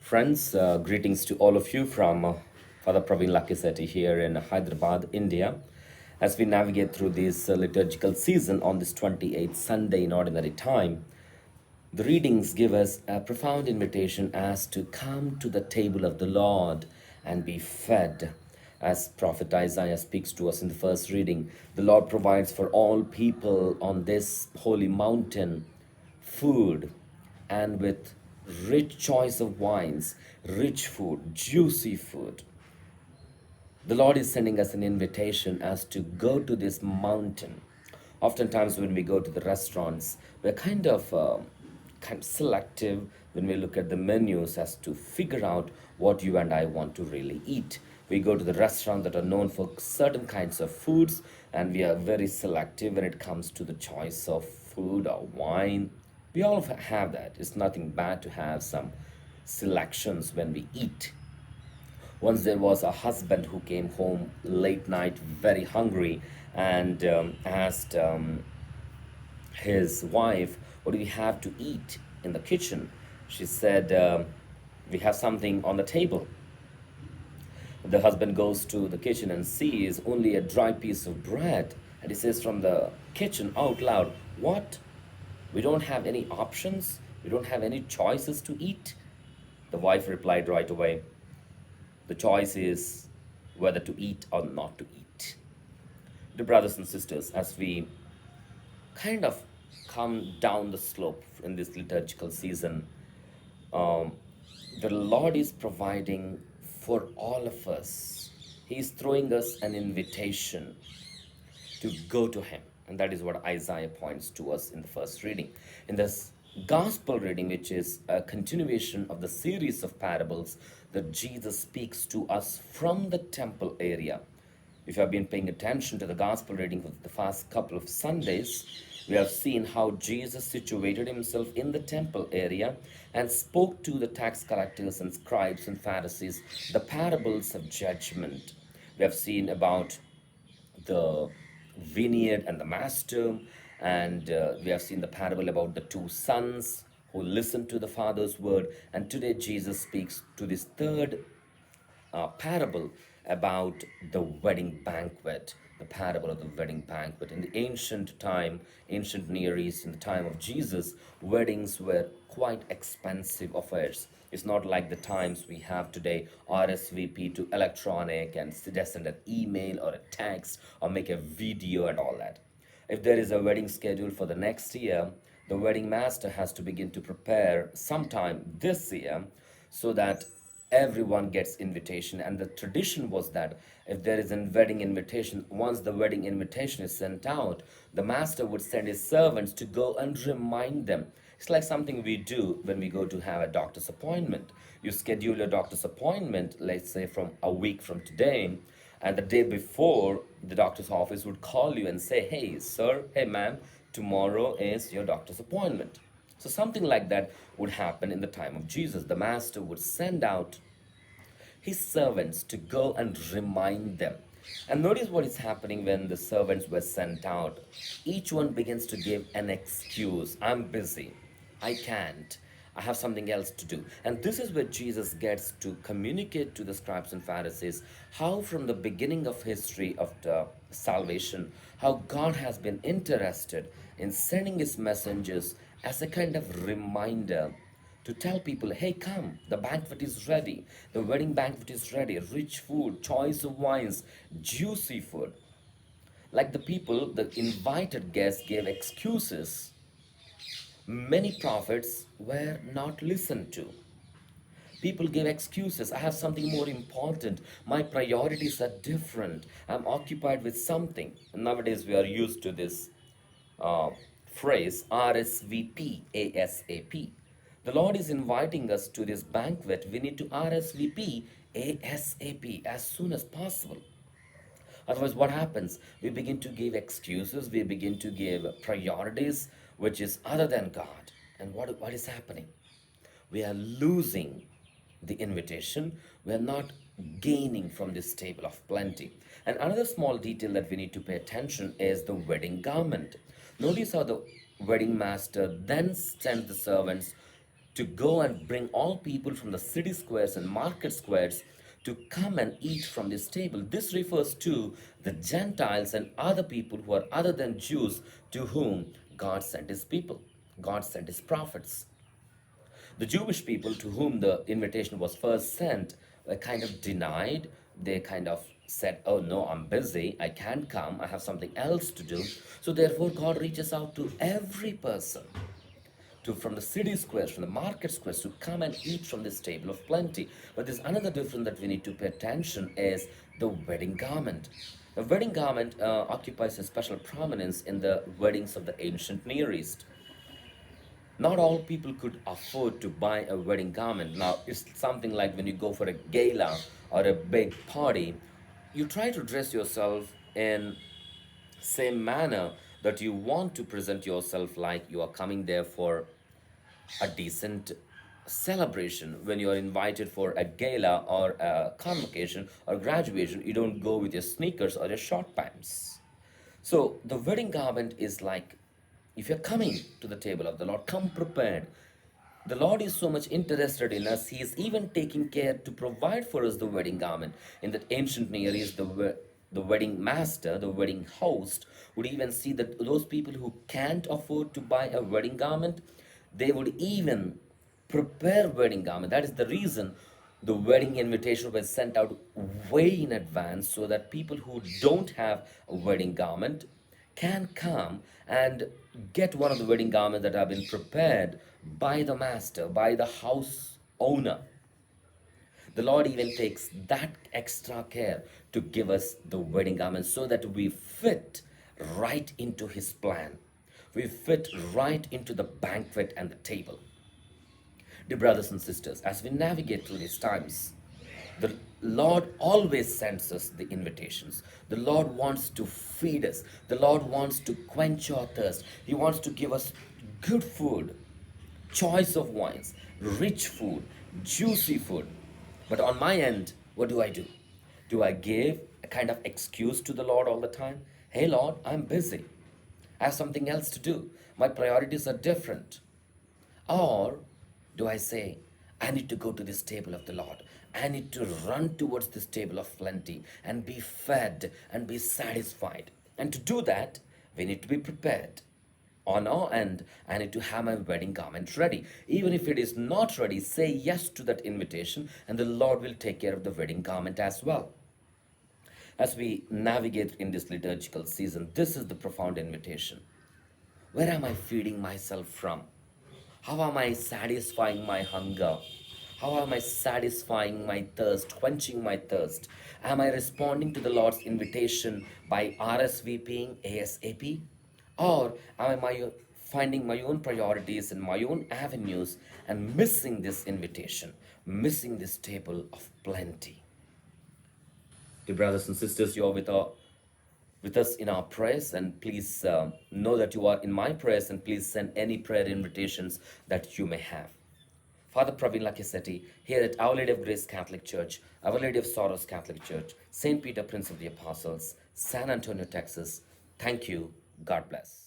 Friends, greetings to all of you from Father Praveen Lakkisetti here in Hyderabad, India. As we navigate through this liturgical season on this 28th Sunday in Ordinary Time, the readings give us a profound invitation as to come to the table of the Lord and be fed. As Prophet Isaiah speaks to us in the first reading, the Lord provides for all people on this holy mountain food, and with rich choice of wines, rich food, juicy food. The Lord is sending us an invitation as to go to this mountain. Oftentimes, when we go to the restaurants, we're kind of selective when we look at the menus as to figure out what you and I want to really eat. We go to the restaurants that are known for certain kinds of foods, and we are very selective when it comes to the choice of food or wine. We all have that. It's nothing bad to have some selections when we eat. Once there was a husband who came home late night, very hungry, and asked his wife, "What do we have to eat in the kitchen?" She said, "We have something on the table." The husband goes to the kitchen and sees only a dry piece of bread. And he says from the kitchen out loud, "What? We don't have any options? We don't have any choices to eat?" The wife replied right away, "The choice is whether to eat or not to eat." Dear brothers and sisters, as we kind of come down the slope in this liturgical season, um, the Lord is providing for all of us. He is throwing us an invitation to go to Him. And that is what Isaiah points to us in the first reading. In this gospel reading, which is a continuation of the series of parables that Jesus speaks to us from the temple area. If you have been paying attention to the gospel reading for the past couple of Sundays, we have seen how Jesus situated himself in the temple area and spoke to the tax collectors and scribes and Pharisees the parables of judgment. We have seen about the vineyard and the master, and we have seen the parable about the two sons who listened to the father's word. And today Jesus speaks to this third parable about the wedding banquet, the parable of the wedding banquet. In the ancient time, ancient Near East, in the time of Jesus, weddings were quite expensive affairs. It's not like the times we have today, RSVP to electronic and just send an email or a text or make a video and all that. If there is a wedding schedule for the next year, the wedding master has to begin to prepare sometime this year so that everyone gets invitation. And the tradition was that if there is a wedding invitation, once the wedding invitation is sent out, the master would send his servants to go and remind them. It's like something we do when we go to have a doctor's appointment. You schedule your doctor's appointment, let's say from a week from today, and the day before, the doctor's office would call you and say, "Hey sir, hey ma'am, tomorrow is your doctor's appointment." So something like that would happen in the time of Jesus. The master would send out his servants to go and remind them. And notice what is happening when the servants were sent out. Each one begins to give an excuse. "I'm busy. I can't. I have something else to do." And this is where Jesus gets to communicate to the scribes and Pharisees how, from the beginning of history of the salvation, how God has been interested in sending his messengers as a kind of reminder to tell people, "Hey, come, the banquet is ready. The wedding banquet is ready. Rich food, choice of wines, juicy food." Like the people, the invited guests gave excuses. Many prophets were not listened to. People gave excuses. "I have something more important. My priorities are different. I'm occupied with something." And nowadays, we are used to this uh, phrase, RSVP ASAP. The Lord is inviting us to this banquet. We need to RSVP ASAP, as soon as possible. Otherwise, what happens? We begin to give excuses, we begin to give priorities, which is other than God. And what is happening? We are losing the invitation. We are not gaining from this table of plenty. And another small detail that we need to pay attention is the wedding garment. Notice how the wedding master then sent the servants to go and bring all people from the city squares and market squares to come and eat from this table. This refers to the Gentiles and other people who are other than Jews to whom God sent his people. God sent his prophets. The Jewish people to whom the invitation was first sent kind of denied. They kind of said, "Oh no, I'm busy. I can't come. I have something else to do." So therefore, God reaches out to every person to from the city squares, from the market squares, to come and eat from this table of plenty. But there's another difference that we need to pay attention is the wedding garment. The wedding garment occupies a special prominence in the weddings of the ancient Near East. Not all people could afford to buy a wedding garment. Now, it's something like when you go for a gala or a big party, you try to dress yourself in same manner that you want to present yourself like you are coming there for a decent celebration. When you are invited for a gala or a convocation or graduation, you don't go with your sneakers or your short pants. So the wedding garment is like, if you're coming to the table of the Lord, come prepared. The Lord is so much interested in us, He is even taking care to provide for us the wedding garment. In that ancient Near East, the wedding master, the wedding host, would even see that those people who can't afford to buy a wedding garment, they would even prepare wedding garment. That is the reason the wedding invitation was sent out way in advance so that people who don't have a wedding garment can come and get one of the wedding garments that have been prepared by the master, by the house owner. The Lord even takes that extra care to give us the wedding garment so that we fit right into His plan. We fit right into the banquet and the table. Dear brothers and sisters, as we navigate through these times, the Lord always sends us the invitations. The Lord wants to feed us. The Lord wants to quench our thirst. He wants to give us good food, choice of wines, rich food, juicy food. But on my end, what do I do? Do I give a kind of excuse to the Lord all the time? Hey, Lord, I'm busy. I have something else to do. My priorities are different. Or do I say, I need to go to this table of the Lord. I need to run towards this table of plenty and be fed and be satisfied. And to do that, we need to be prepared. On our end, I need to have my wedding garment ready. Even if it is not ready, say yes to that invitation, and the Lord will take care of the wedding garment as well. As we navigate in this liturgical season, this is the profound invitation. Where am I feeding myself from? How am I satisfying my hunger? How am I satisfying my thirst, quenching my thirst? Am I responding to the Lord's invitation by RSVPing ASAP? Or am I finding my own priorities and my own avenues and missing this invitation, missing this table of plenty? Dear brothers and sisters, you are with us in our prayers, and please know that you are in my prayers, and please send any prayer invitations that you may have. Father Praveen Lakkisetti, here at Our Lady of Grace Catholic Church, Our Lady of Sorrows Catholic Church, St. Peter Prince of the Apostles, San Antonio, Texas. Thank you. God bless.